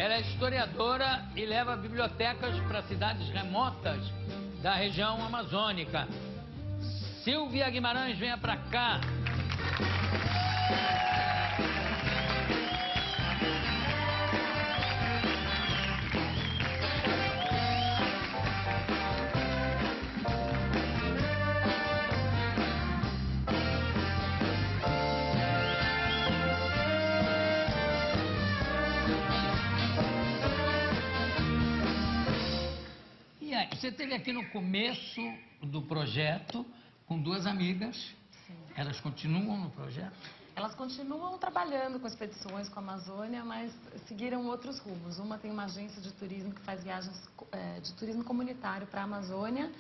Ela é historiadora e leva bibliotecas para cidades remotas da região amazônica. Silvia Guimarães, venha para cá. Você esteve aqui no começo do projeto com duas amigas. Sim. Elas continuam no projeto? Elas continuam trabalhando com expedições com a Amazônia, mas seguiram outros rumos. Uma tem uma agência de turismo que faz viagens de turismo comunitário para a Amazônia,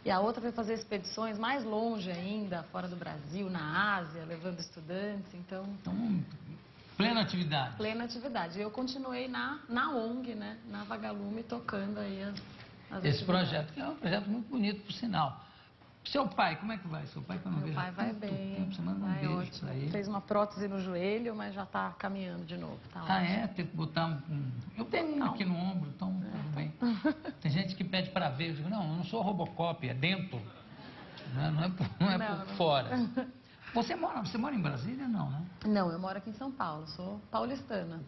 e a outra vai fazer expedições mais longe ainda, fora do Brasil, na Ásia, levando estudantes. Então, plena atividade. Plena atividade. E eu continuei na ONG, né, na Vagalume, tocando aí as esse projeto, que é um projeto muito bonito, por sinal. Seu pai, como é que vai? Seu pai, que eu não vejo Meu pai vai bem. tempo, você manda um vai beijo ótimo. pra ele. Fez uma prótese no joelho, mas já está caminhando de novo. Tá Ah, ótimo. é? Tem que botar Eu tenho um aqui no ombro, então tudo bem. Tem gente que pede para ver. Eu digo, não, eu não sou Robocop, é dentro. Não é por fora. Você mora em Brasília, não, né? Não, eu moro aqui em São Paulo, sou paulistana.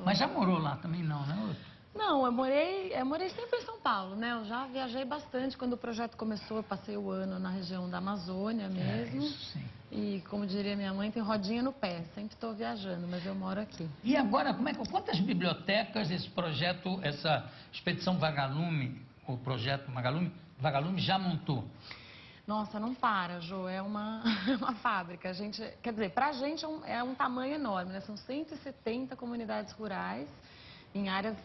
Mas já morou lá também, não, né? Não, eu morei sempre em São Paulo, né? Eu já viajei bastante. Quando o projeto começou, eu passei o ano na região da Amazônia mesmo. Isso, sim. E, como diria minha mãe, tem rodinha no pé. Sempre estou viajando, mas eu moro aqui. E agora, quantas bibliotecas esse projeto, essa Expedição Vagalume, o projeto Vagalume já montou? Nossa, não para, Jô, é uma fábrica. Quer dizer, pra gente é um tamanho enorme, né? São 170 comunidades rurais em áreas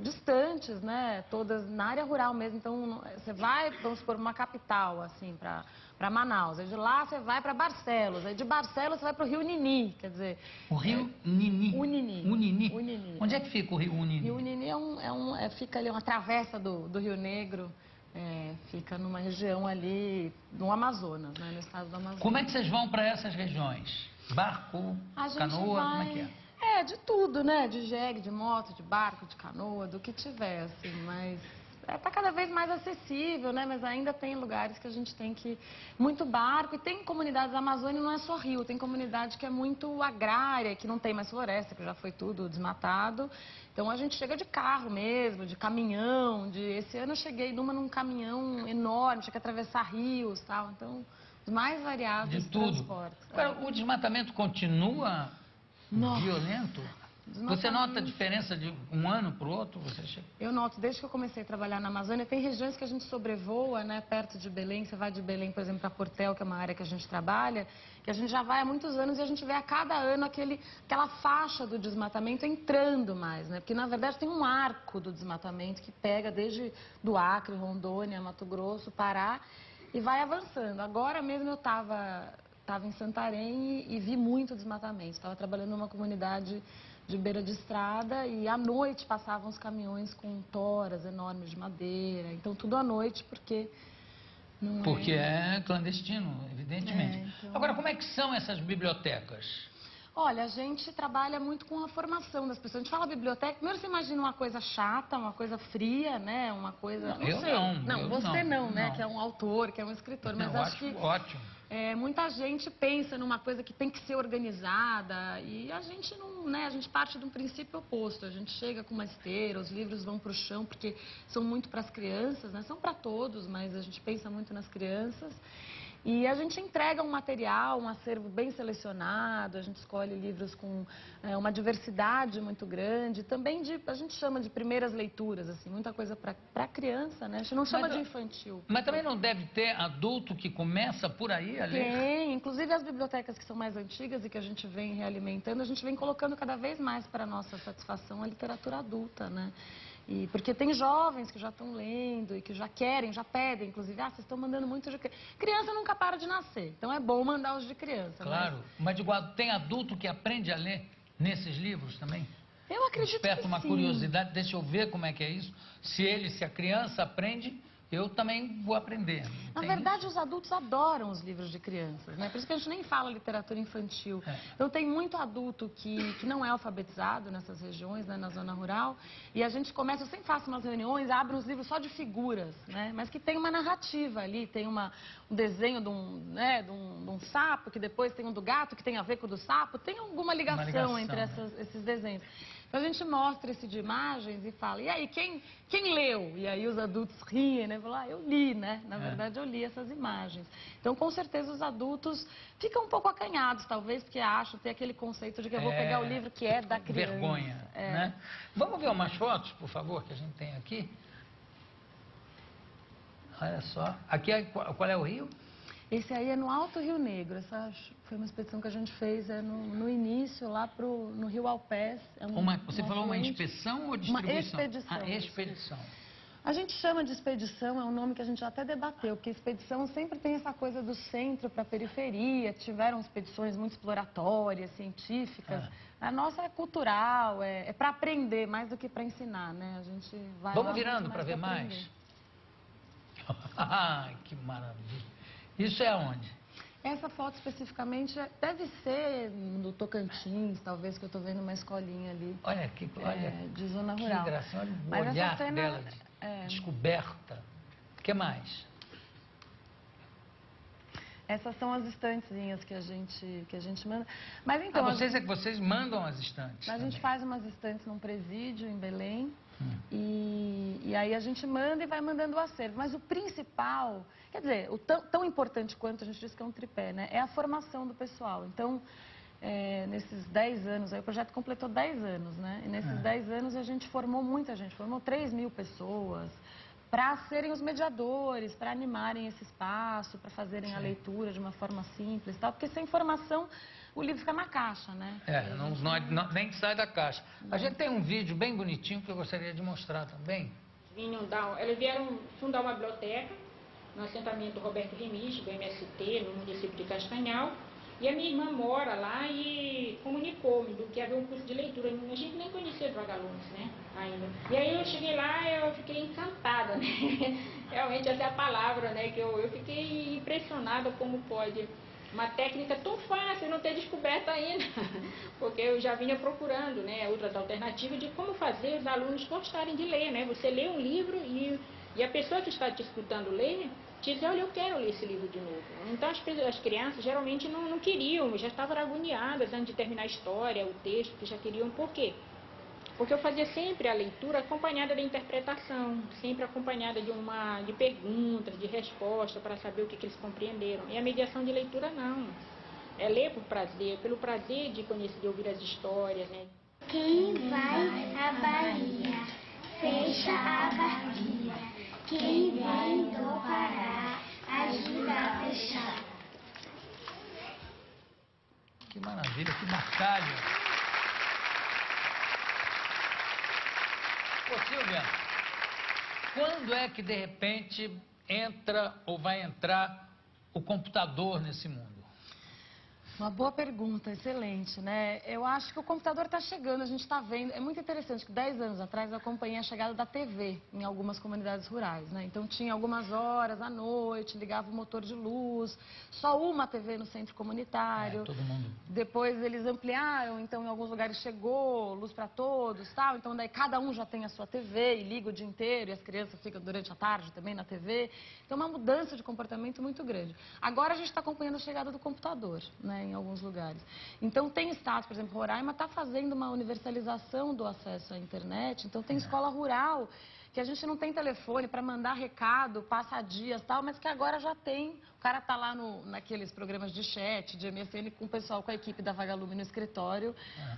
distantes, né? Todas na área rural mesmo. Então, você vai, vamos supor, uma capital, assim, para Manaus. Aí de lá você vai para Barcelos. Aí de Barcelos você vai para o Rio Nini, quer dizer... O Rio Nini? Unini. Unini. Onde é que fica o Rio Unini? Rio Unini fica ali, uma travessa do Rio Negro. Fica numa região ali, no Amazonas, né, no estado do Amazonas. Como é que vocês vão para essas regiões? Barco, canoa, como é que é? De tudo, né? De jegue, de moto, de barco, de canoa, do que tiver, assim, mas... Está cada vez mais acessível, né? Mas ainda tem lugares que a gente tem que... Muito barco, e tem comunidades, a Amazônia não é só rio, tem comunidade que é muito agrária, que não tem mais floresta, que já foi tudo desmatado. Então a gente chega de carro mesmo, de caminhão, Esse ano eu cheguei num caminhão enorme, tinha que atravessar rios e tal, então... Os mais variados transportes. Agora, o desmatamento continua violento? Você nota a diferença de um ano para o outro? Eu noto, desde que eu comecei a trabalhar na Amazônia, tem regiões que a gente sobrevoa, né, perto de Belém. Você vai de Belém, por exemplo, para Portel, que é uma área que a gente trabalha, que a gente já vai há muitos anos e a gente vê a cada ano aquela faixa do desmatamento entrando mais, né? Porque, na verdade, tem um arco do desmatamento que pega desde do Acre, Rondônia, Mato Grosso, Pará, e vai avançando. Agora mesmo eu estava em Santarém e vi muito desmatamento. Estava trabalhando numa comunidade de beira de estrada e à noite passavam os caminhões com toras enormes de madeira. Então tudo à noite porque Porque é clandestino, evidentemente. Então... Agora, como é que são essas bibliotecas? Olha, a gente trabalha muito com a formação das pessoas. A gente fala biblioteca, primeiro você imagina uma coisa chata, uma coisa fria, né? Uma coisa... Não, você não, né? Que é um autor, que é um escritor. Mas acho que ótimo. Muita gente pensa numa coisa que tem que ser organizada e a gente não, né? A gente parte de um princípio oposto. A gente chega com uma esteira, os livros vão para o chão porque são muito para as crianças, né? São para todos, mas a gente pensa muito nas crianças. E a gente entrega um material, um acervo bem selecionado, a gente escolhe livros com uma diversidade muito grande, também a gente chama de primeiras leituras, assim, muita coisa para criança, né? A gente não chama de infantil. Mas também não deve ter adulto que começa por aí a ler? Tem, inclusive as bibliotecas que são mais antigas e que a gente vem realimentando, a gente vem colocando cada vez mais para a nossa satisfação a literatura adulta, né? Porque tem jovens que já estão lendo e que já querem, já pedem, inclusive, vocês estão mandando muito de criança. Criança nunca para de nascer, então é bom mandar os de criança. Claro, mas tem adulto que aprende a ler nesses livros também? Eu acredito que sim. Desperta uma curiosidade, deixa eu ver como é que é isso. Se a criança aprende, eu também vou aprender. Na verdade, os adultos adoram os livros de crianças, né? Por isso que a gente nem fala literatura infantil. Então, tem muito adulto que não é alfabetizado nessas regiões, né, na zona rural, e a gente começa, eu sempre faço umas reuniões, abro uns livros só de figuras, né? Mas que tem uma narrativa ali, tem um desenho de um sapo, que depois tem um do gato, que tem a ver com o do sapo, tem alguma ligação entre esses desenhos. Então, a gente mostra esse de imagens e fala, e aí, quem leu? E aí os adultos riem, né? Falam, eu li, né? Na verdade, eu li essas imagens. Então, com certeza, os adultos ficam um pouco acanhados, talvez, porque acham, tem aquele conceito de que eu vou pegar o livro que é da criança. Vergonha, né? Vamos ver umas fotos, por favor, que a gente tem aqui? Olha só. Aqui, qual é o rio? Esse aí é no Alto Rio Negro. Essa foi uma expedição que a gente fez no início, lá no Rio Alpés. Você falou uma inspeção ou distribuição? Uma expedição. Ah, expedição. A gente chama de expedição, é um nome que a gente até debateu, porque expedição sempre tem essa coisa do centro para a periferia, tiveram expedições muito exploratórias, científicas. A nossa é cultural, é para aprender mais do que para ensinar, né? A gente vai Vamos virando para ver mais? Ai, que maravilha. Isso é aonde? Essa foto especificamente deve ser no Tocantins, talvez, que eu estou vendo uma escolinha ali. Olha aqui, olha. De zona rural. Que engraçado, olha o Mas olhar essa cena, dela, descoberta. O que mais? Essas são as estantezinhas que a gente manda. Mas então, vocês mandam as estantes. A gente faz umas estantes num presídio em Belém. E aí a gente manda e vai mandando o acervo. Mas o principal, quer dizer, tão importante quanto a gente disse que é um tripé, né? É a formação do pessoal. Então, nesses 10 anos, aí o projeto completou 10 anos, né? E nesses 10 anos a gente formou muita gente, formou 3.000 pessoas para serem os mediadores, para animarem esse espaço, para fazerem a leitura de uma forma simples, tal, porque sem formação o livro fica na caixa, né? Nem sai da caixa. A gente tem um vídeo bem bonitinho que eu gostaria de mostrar também. Eles vieram fundar uma biblioteca no assentamento Roberto Remis, do MST, no município de Castanhal. E a minha irmã mora lá e comunicou-me do que havia um curso de leitura. A gente nem conhecia os vagalumes, né, ainda. E aí eu cheguei lá e eu fiquei encantada, né? Realmente essa é a palavra, né, que eu fiquei impressionada como pode uma técnica tão fácil não ter descoberto ainda. Porque eu já vinha procurando, né, outras alternativas de como fazer os alunos gostarem de ler, né? Você lê um livro e a pessoa que está te escutando ler te diz, olha, eu quero ler esse livro de novo. Então as crianças geralmente não queriam, já estavam agoniadas antes de terminar a história, o texto, que já queriam. Por quê? Porque eu fazia sempre a leitura acompanhada da interpretação, sempre acompanhada de perguntas, de respostas, para saber o que eles compreenderam. E a mediação de leitura não. É ler por prazer, pelo prazer de conhecer, de ouvir as histórias, né? Quem vai à Bahia, fecha a bacia. Quem vem do Pará, ajuda a fechar. Que maravilha, que batalha. Ô Silvia, quando é que de repente entra ou vai entrar o computador nesse mundo? Uma boa pergunta, excelente, né? Eu acho que o computador está chegando, a gente está vendo. É muito interessante que 10 anos atrás eu acompanhei a chegada da TV em algumas comunidades rurais, né? Então tinha algumas horas à noite, ligava o motor de luz, só uma TV no centro comunitário. Todo mundo. Depois eles ampliaram, então em alguns lugares chegou luz para todos, tal. Então daí cada um já tem a sua TV e liga o dia inteiro e as crianças ficam durante a tarde também na TV. Então uma mudança de comportamento muito grande. Agora a gente está acompanhando a chegada do computador, né? Em alguns lugares. Então, tem estados, por exemplo, Roraima está fazendo uma universalização do acesso à internet. Então, tem escola rural que a gente não tem telefone para mandar recado, passa dias e tal, mas que agora já tem. O cara está lá naqueles programas de chat, de MSN, com o pessoal, com a equipe da Vagalume no escritório.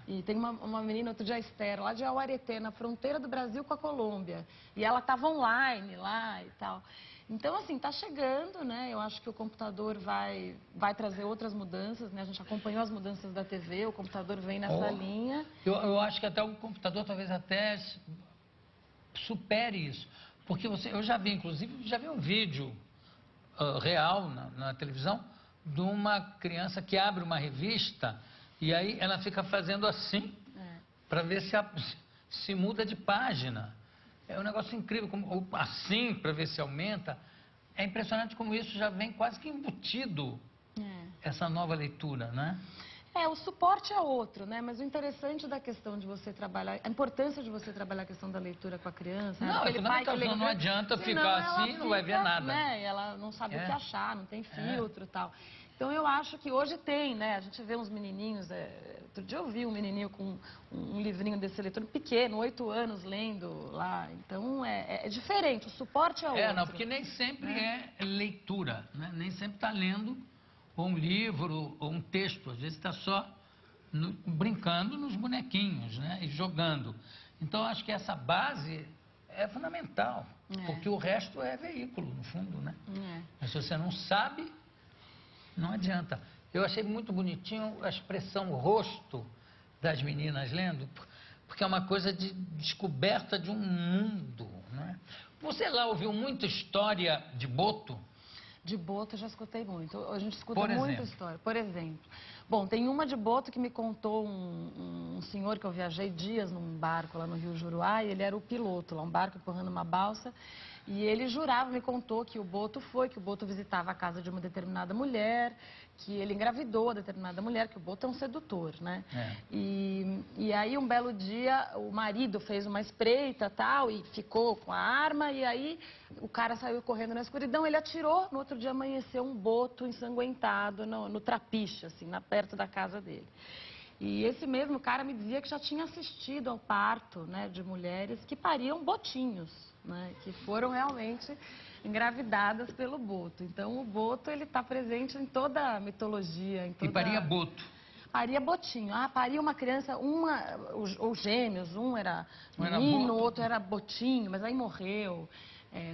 E tem uma menina, outro dia, a Esther, lá de Auareté, na fronteira do Brasil com a Colômbia. E ela estava online lá e tal. Então, assim, está chegando, né? Eu acho que o computador vai trazer outras mudanças, né? A gente acompanhou as mudanças da TV, o computador vem nessa linha. Eu acho que até o computador talvez até supere isso. Porque eu já vi, inclusive, um vídeo real na televisão de uma criança que abre uma revista e aí ela fica fazendo assim para ver se muda de página. É um negócio incrível, como, assim, para ver se aumenta. É impressionante como isso já vem quase que embutido, essa nova leitura, né? O suporte é outro, né? Mas o interessante da questão de você trabalhar, a importância de você trabalhar a questão da leitura com a criança... Não, é fundamental, não adianta ficar assim, não vai ver nada. Né? Ela não sabe o que achar, não tem filtro e tal. Então, eu acho que hoje tem, né? A gente vê uns menininhos... Outro dia eu vi um menininho com um livrinho desse leitor pequeno, 8 anos, lendo lá. Então, é diferente, o suporte é outro. Não, porque nem sempre é leitura, né? Nem sempre está lendo ou um livro ou um texto. Às vezes está só brincando nos bonequinhos, né? E jogando. Então, acho que essa base é fundamental, porque o resto é veículo, no fundo, né? Mas se você não sabe... Não adianta. Eu achei muito bonitinho a expressão rosto das meninas lendo, porque é uma coisa de descoberta de um mundo, né? Você lá ouviu muita história de boto? De boto eu já escutei muito. A gente escuta muita história. Por exemplo, bom, tem uma de boto que me contou um senhor que eu viajei dias num barco lá no Rio Juruá, e ele era o piloto lá, um barco empurrando uma balsa. E ele jurava, me contou que o boto visitava a casa de uma determinada mulher, que ele engravidou a determinada mulher, que o boto é um sedutor, né? E aí, um belo dia, o marido fez uma espreita, tal, e ficou com a arma, e aí o cara saiu correndo na escuridão, ele atirou, no outro dia amanheceu um boto ensanguentado no trapiche, assim, perto da casa dele. E esse mesmo cara me dizia que já tinha assistido ao parto, né, de mulheres que pariam botinhos, né, que foram realmente engravidadas pelo boto. Então, o boto, ele está presente em toda a mitologia. E paria boto? Paria botinho. Paria uma criança, ou gêmeos, um era menino, o outro era botinho, mas aí morreu,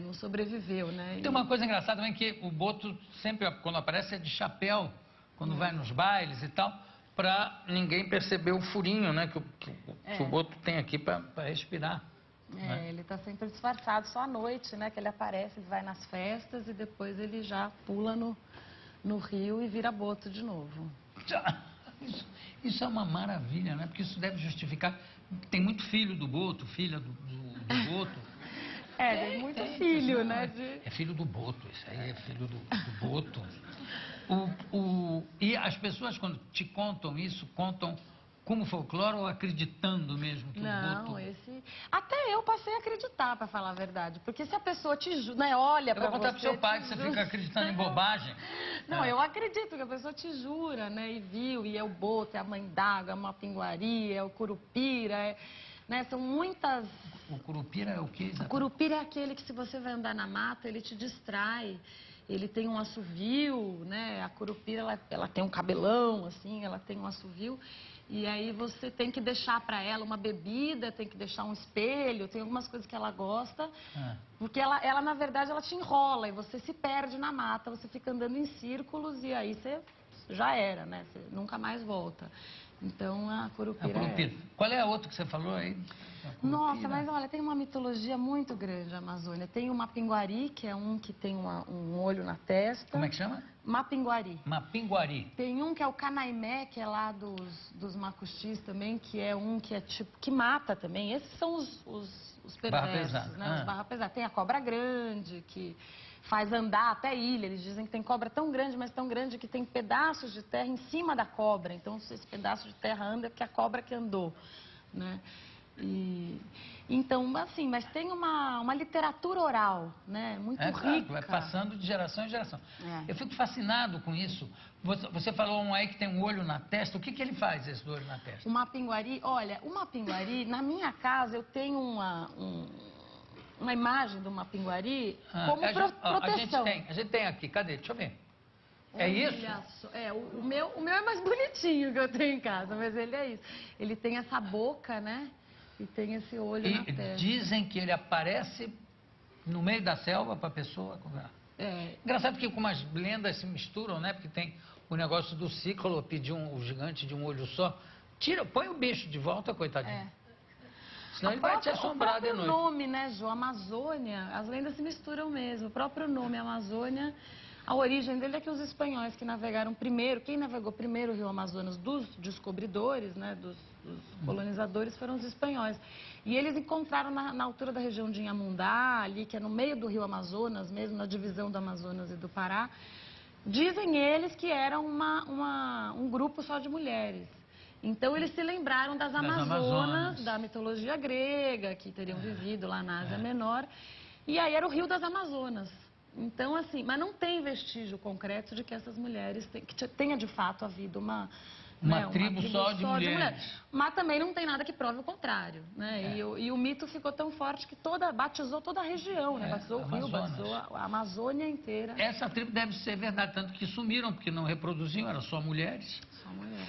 não sobreviveu, né? Tem uma coisa engraçada também, que o boto sempre, quando aparece, é de chapéu, quando vai nos bailes e tal, para ninguém perceber o furinho, né, que o boto tem aqui para respirar. Né? Ele está sempre disfarçado, só à noite, né, que ele aparece, ele vai nas festas e depois ele já pula no rio e vira boto de novo. Isso é uma maravilha, né? Porque isso deve justificar. Tem muito filho do boto, filha do boto. Tem muito filho, né? É filho do boto, isso aí é filho do boto. E as pessoas, quando te contam isso, contam como folclore ou acreditando mesmo que o boto... Até eu passei a acreditar, para falar a verdade. Porque se a pessoa né, olha para você... Eu vou contar pro seu pai que você fica acreditando em bobagem. Não, eu acredito que a pessoa te jura, né? E viu, e é o boto, é a mãe d'água, é uma pinguari, é o curupira, né? São muitas... O curupira é o quê, exatamente? O curupira é aquele que, se você vai andar na mata, ele te distrai. Ele tem um assovio, né? A curupira, ela tem um cabelão, assim, ela tem um assovio. E aí você tem que deixar para ela uma bebida, tem que deixar um espelho, tem algumas coisas que ela gosta. Porque ela, na verdade, ela te enrola e você se perde na mata, você fica andando em círculos e aí você já era, né? Você nunca mais volta. Então, a curupira Qual é a outra que você falou aí? Nossa, mas olha, tem uma mitologia muito grande a Amazônia. Tem o Mapinguari, que é um que tem um olho na testa. Como é que chama? Mapinguari. Mapinguari. Tem um que é o Canaimé, que é lá dos Macuxis também, que é um que é tipo, que mata também. Esses são os perversos, né? Os barra pesada. Tem a cobra grande, que faz andar até ilha. Eles dizem que tem cobra tão grande, mas tão grande que tem pedaços de terra em cima da cobra. Então, se esse pedaço de terra anda, é porque a cobra que andou, né? Então, assim, mas tem uma literatura oral, né? Muito rica. Claro, vai passando de geração em geração. Eu fico fascinado com isso. Você falou um aí que tem um olho na testa. O que ele faz, esse do olho na testa? O Mapinguari, olha, o Mapinguari, na minha casa eu tenho uma imagem do Mapinguari como proteção. A gente tem aqui, cadê? Deixa eu ver. É isso? O meu é mais bonitinho que eu tenho em casa, mas ele é isso. Ele tem essa boca, né? E tem esse olho na testa. Dizem que ele aparece no meio da selva para a pessoa... Engraçado que como as lendas se misturam, né? Porque tem o negócio do cíclope, o gigante de um olho só. Põe o bicho de volta, coitadinho. Senão ele vai te assombrar de noite. O próprio nome, né, Jô? Amazônia, as lendas se misturam mesmo. O próprio nome, Amazônia, a origem dele é que os espanhóis que navegaram primeiro, quem navegou primeiro o rio Amazonas dos descobridores, né, dos colonizadores foram os espanhóis. E eles encontraram na altura da região de Inhamundá, ali, que é no meio do rio Amazonas, mesmo na divisão do Amazonas e do Pará. Dizem eles que era um grupo só de mulheres. Então, eles se lembraram das Amazonas, da mitologia grega, que teriam vivido lá na Ásia Menor. E aí era o Rio das Amazonas. Então, assim, mas não tem vestígio concreto de que essas mulheres, que tenha de fato havido uma tribo só de mulheres. Mas também não tem nada que prove o contrário, né? E o mito ficou tão forte que batizou toda a região, né? Batizou o Rio, batizou a Amazônia inteira. Essa tribo deve ser verdade, tanto que sumiram, porque não reproduziam, eram só mulheres.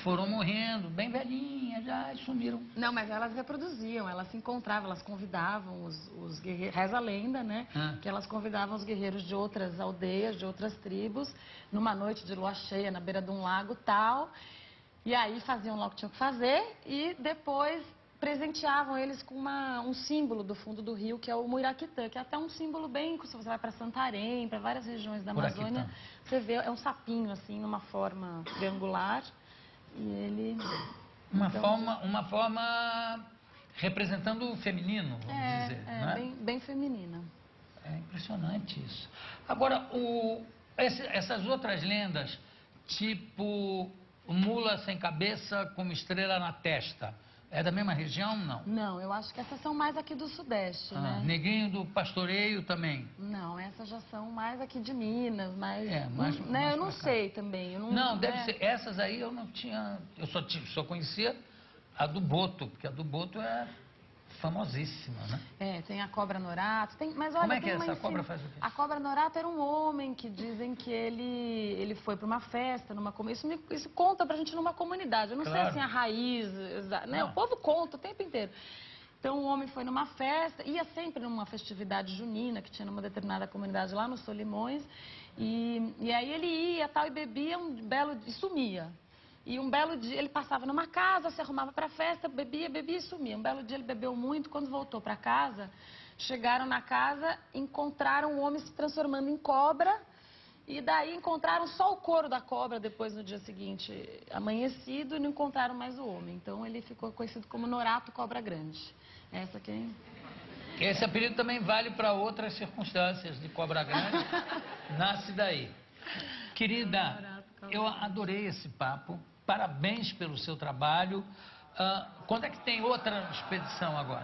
Foram morrendo, bem velhinhas já, e sumiram. Não, mas elas reproduziam, elas se encontravam, elas convidavam os guerreiros, reza a lenda, né? Que elas convidavam os guerreiros de outras aldeias, de outras tribos, numa noite de lua cheia, na beira de um lago tal. E aí faziam lá o que tinham que fazer e depois presenteavam eles com um símbolo do fundo do rio, que é o Muiraquitã, que é até um símbolo bem, se você vai para Santarém, para várias regiões da Amazônia, você vê, é um sapinho assim, numa forma triangular. E ele... Uma forma representando o feminino, vamos dizer. Não é? Bem feminina. É impressionante isso. Agora, essas outras lendas, tipo mula sem cabeça com uma estrela na testa, é da mesma região, não? Não, eu acho que essas são mais aqui do Sudeste, né? Negrinho do Pastoreio também? Não, essas já são mais aqui de Minas, mais mais eu não sei também. Não, deve ser. Essas aí eu não tinha... Eu só conhecia a do Boto, porque a do Boto é famosíssima, né? Tem a cobra Norato. Mas olha, como é que essa cobra faz o quê? A cobra Norato era um homem que dizem que ele foi para uma festa, isso conta pra gente numa comunidade. Eu não sei assim a raiz, né? O povo conta o tempo inteiro. Então, o homem foi numa festa, ia sempre numa festividade junina que tinha numa determinada comunidade lá no Solimões. E aí ele ia tal, e bebia e sumia. E um belo dia ele passava numa casa, se arrumava para a festa, bebia e sumia. Um belo dia ele bebeu muito, quando voltou para casa, chegaram na casa, encontraram o homem se transformando em cobra, e daí encontraram só o couro da cobra depois no dia seguinte, amanhecido, e não encontraram mais o homem. Então ele ficou conhecido como Norato Cobra Grande. Esse apelido também vale para outras circunstâncias de cobra grande, nasce daí. Querida, eu adorei esse papo. Parabéns pelo seu trabalho. Quando é que tem outra expedição agora?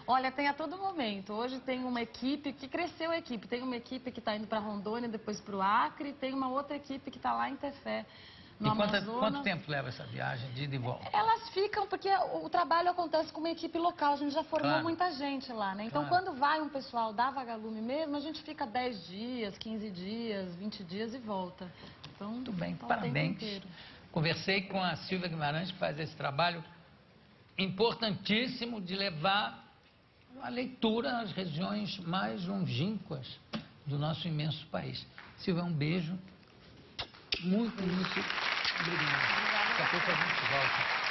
Olha, tem a todo momento. Hoje tem uma equipe que cresceu a equipe. Tem uma equipe que está indo para Rondônia, depois para o Acre. Tem uma outra equipe que está lá em Tefé, no Amazonas. Quanto tempo leva essa viagem de ida e volta? Elas ficam, porque o trabalho acontece com uma equipe local. A gente já formou muita gente lá, né? Então, quando vai um pessoal da Vagalume mesmo, a gente fica 10 dias, 15 dias, 20 dias e volta. Então, muito bem, parabéns. Conversei com a Silvia Guimarães, que faz esse trabalho importantíssimo de levar a leitura às regiões mais longínquas do nosso imenso país. Silvia, um beijo. Muito obrigado. Daqui a pouco a gente volta.